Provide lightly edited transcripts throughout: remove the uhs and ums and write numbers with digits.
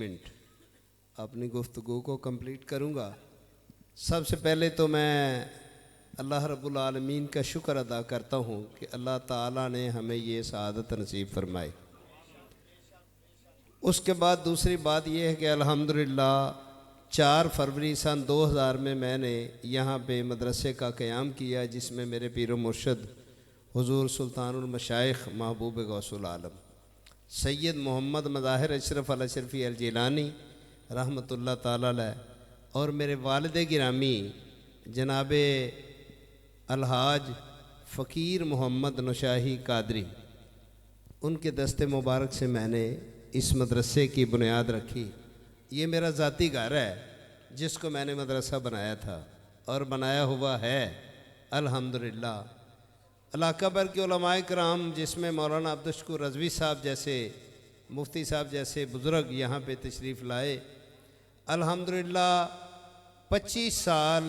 Minute अपनी गुफ्तगू को कंप्लीट करूँगा। सबसे पहले तो मैं अल्लाह रब्बुल आलमीन का शुक्र अदा करता हूँ कि अल्लाह ताला ने हमें ये सआदत नसीब फरमाई। उसके बाद दूसरी बात यह है कि अल्हम्दुलिल्लाह 4 फरवरी सन 2000 में मैंने यहाँ पे मदरसे का क़याम किया, जिसमें मेरे पीर मुर्शद हुज़ूर सुल्तानुल मशाइख महबूब गौसुल आलम सैयद मोहम्मद मज़ाहिर अशरफ अल अशरफी अल जिलानी रहमतुल्लाह ताला अलैह और मेरे वालिद गिरामी जनाब अलहाज फ़कीर मोहम्मद नौशाही कादरी, उनके दस्ते मुबारक से मैंने इस मदरसे की बुनियाद रखी। ये मेरा ज़ाती घर है जिसको मैंने मदरसा बनाया था और बनाया हुआ है अल्हम्दुलिल्लाह। इलाका भर के उलमाए कराम, जिसमें मौलाना अब्दुल शकूर रज़वी साहब जैसे, मुफ्ती साहब जैसे बुज़ुर्ग यहाँ पे तशरीफ़ लाए। अल्हम्दुलिल्लाह 25 साल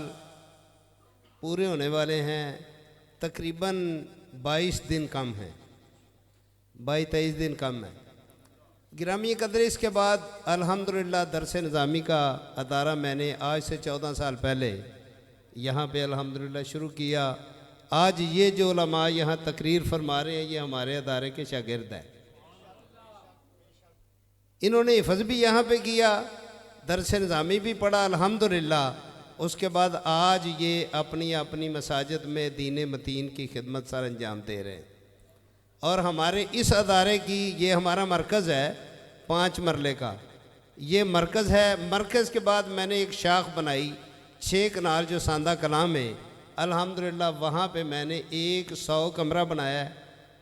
पूरे होने वाले हैं, तकरीबन 22 दिन कम हैं, 22-23 दिन कम है। गिरामी कदर इसके बाद अल्हम्दुलिल्लाह दरस निज़ामी का अदारा मैंने आज से 14 साल पहले यहाँ पे अल्हम्दुलिल्लाह शुरू किया। आज ये जो उलमा यहाँ तकरीर फरमा रहे हैं, ये हमारे अदारे के शागिर्द हैं। इन्होंने हिफ़्ज़ भी यहाँ पे किया, दरस निज़ामी भी पढ़ा अल्हम्दुलिल्लाह। उसके बाद आज ये अपनी अपनी मसाजिद में दीन मतीन की खिदमत सर अंजाम दे रहे हैं। और हमारे इस अदारे की, ये हमारा मरकज़ है 5 मरले का, ये मरकज़ है। मरकज़ के बाद मैंने एक शाख बनाई 6 कनाल जो सांदा कलाम में, अल्हम्दुलिल्लाह वहाँ पे मैंने 100 कमरा बनाया है।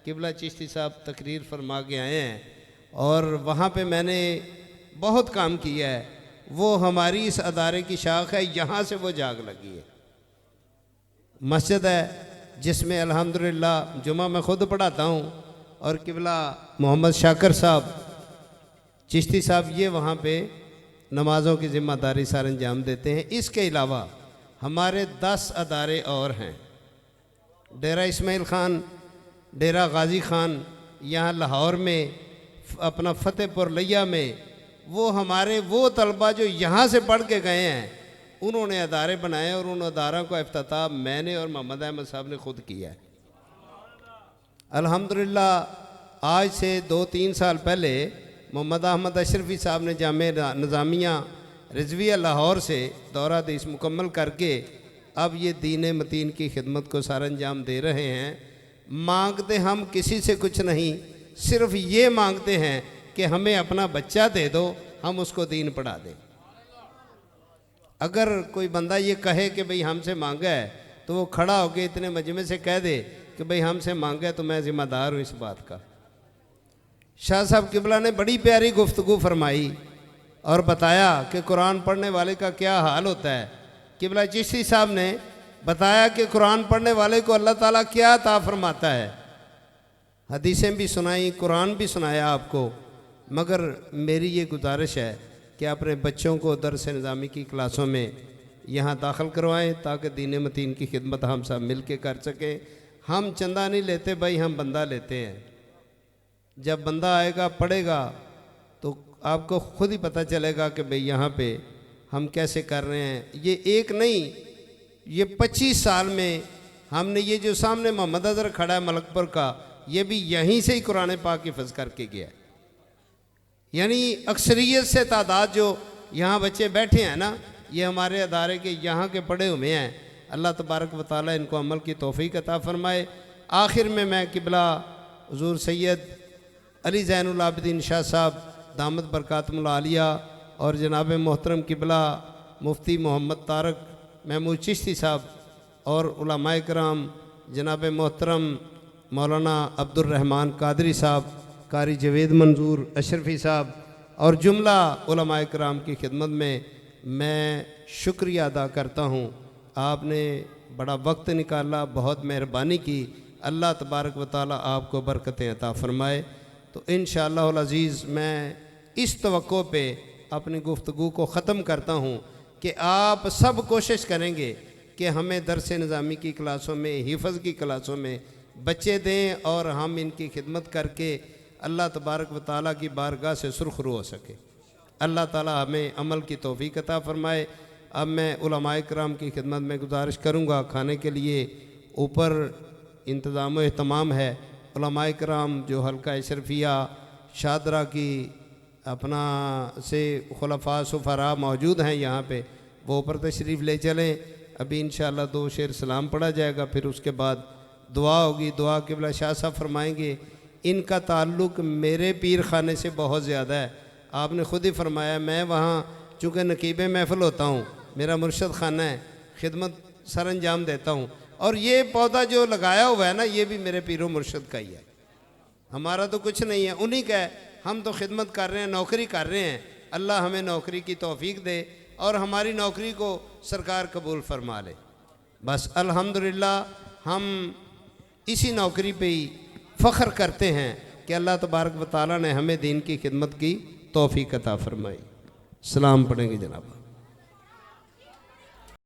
किबला चिश्ती साहब तकरीर फरमा के आए हैं और वहाँ पे मैंने बहुत काम किया है। वो हमारी इस अदारे की शाख है, यहाँ से वो जाग लगी है। मस्जिद है जिसमें अल्हम्दुलिल्लाह जुमा मैं ख़ुद पढ़ाता हूँ और किबला मोहम्मद शाकर साहब चिश्ती साहब ये वहाँ पे नमाज़ों की ज़िम्मेदारी सर अंजाम देते हैं। इसके अलावा हमारे 10 अदारे और हैं। डेरा इस्माइल ख़ान, डेरा गाज़ी ख़ान यहाँ लाहौर में, अपना फ़तेहपुर लिया में, वो हमारे वो तलबा जो यहाँ से पढ़ के गए हैं, उन्होंने अदारे बनाए और उन अदारों का इफ्तिताह मैंने और मोहम्मद अहमद साहब ने ख़ुद किया है। अल्हम्दुलिल्लाह आज से 2-3 साल पहले मोहम्मद अहमद अशरफी साहब ने जामे निज़ामिया रिजविया लाहौर से दौरा हदीस मुकम्मल करके अब ये दीन मतीन की खिदमत को सर अंजाम दे रहे हैं। मांगते हम किसी से कुछ नहीं, सिर्फ ये मांगते हैं कि हमें अपना बच्चा दे दो, हम उसको दीन पढ़ा दें। अगर कोई बंदा ये कहे कि भाई हमसे मांगा है, तो वो खड़ा होकर इतने मजमे से कह दे कि भाई हमसे मांगा है तो मैं ज़िम्मेदार हूँ इस बात का। शाह साहब किबला ने बड़ी प्यारी गुफ्तगू फरमाई और बताया कि कुरान पढ़ने वाले का क्या हाल होता है। किबला चिश्ती साहब ने बताया कि कुरान पढ़ने वाले को अल्लाह ताला क्या अता फरमाता है। हदीसें भी सुनाई, कुरान भी सुनाया आपको। मगर मेरी ये गुजारिश है कि अपने बच्चों को दरस निज़ामी की क्लासों में यहाँ दाखिल करवाएं ताकि दीन मतीन की खिदमत हम सब मिल के कर सकें। हम चंदा नहीं लेते भाई, हम बंदा लेते हैं। जब बंदा आएगा पढ़ेगा तो आपको खुद ही पता चलेगा कि भाई यहाँ पे हम कैसे कर रहे हैं। ये एक नहीं, ये 25 साल में हमने, ये जो सामने मोहम्मद अज़हर खड़ा है मलकपुर का, ये भी यहीं से ही कुरान पाक हिफ़्ज़ करके गया। यानी अक्सरियत से तादाद जो यहाँ बच्चे बैठे हैं ना, ये हमारे अदारे के यहाँ के पढ़े हुए हैं। अल्लाह तबारक व तआला इनको अमल की तौफ़ीक़ अता फ़रमाए। आखिर में मैं किबला हुज़ूर सैयद अली ज़ैनुल आबिदीन शाह साहब दामद बरकातुहुल आलिया और जनाब मोहतरम किबला मुफ्ती मोहम्मद तारक महमूद चिश्ती साहब और उलमाए कराम जनाब मोहतरम मौलाना अब्दुल रहमान कादरी साहब, कारी जवेद मंजूर अशरफी साहब और जुमला उलमाए कराम की खिदमत में मैं शुक्रिया अदा करता हूँ। आपने बड़ा वक्त निकाला, बहुत मेहरबानी की। अल्लाह तबारक व तआला आपको बरकतें अता फ़रमाए। तो इंशाअल्लाह अज़ीज़ मैं इस तवक्को पे अपनी गुफ्तगू को ख़त्म करता हूँ कि आप सब कोशिश करेंगे कि हमें दरस निज़ामी की क्लासों में, हिफ़्ज़ की क्लासों में बच्चे दें और हम इनकी खिदमत करके अल्लाह तबारक व तआला की बारगाह से सुरखरू हो सके। अल्लाह ताला हमें अमल की तौफीक अता फ़रमाए। अब मैं उलमाए किराम की खिदमत में गुजारिश करूँगा, खाने के लिए ऊपर इंतज़ाम व एहतमाम है। उलमाए किराम जो हल्का अशरफिया शादरा की अपना से खुलफा सुफरा मौजूद हैं यहाँ पे, वो ऊपर तशरीफ़ ले चलें। अभी इंशाअल्लाह 2 शेर सलाम पढ़ा जाएगा, फिर उसके बाद दुआ होगी। दुआ क़िबला शाह साहब फरमाएंगे। इनका ताल्लुक़ मेरे पीर खाने से बहुत ज़्यादा है। आपने ख़ुद ही फरमाया, मैं वहाँ चूँकि नकीब महफ़िल होता हूँ, मेरा मुर्शद खाना है, खिदमत सर अंजाम देता हूँ, और ये पौधा जो लगाया हुआ है ना, ये भी मेरे पीरो मुर्शद का ही है, हमारा तो कुछ नहीं है, उन्हीं का है। हम तो खिदमत कर रहे हैं, नौकरी कर रहे हैं। अल्लाह हमें नौकरी की तौफीक दे और हमारी नौकरी को सरकार कबूल फरमा ले। बस अल्हम्दुलिल्लाह हम इसी नौकरी पे ही फ़ख्र करते हैं कि अल्लाह तबारक व तआला ने हमें दीन की खिदमत की तौफीक अता फरमाई। सलाम पढ़ेंगे जनाब।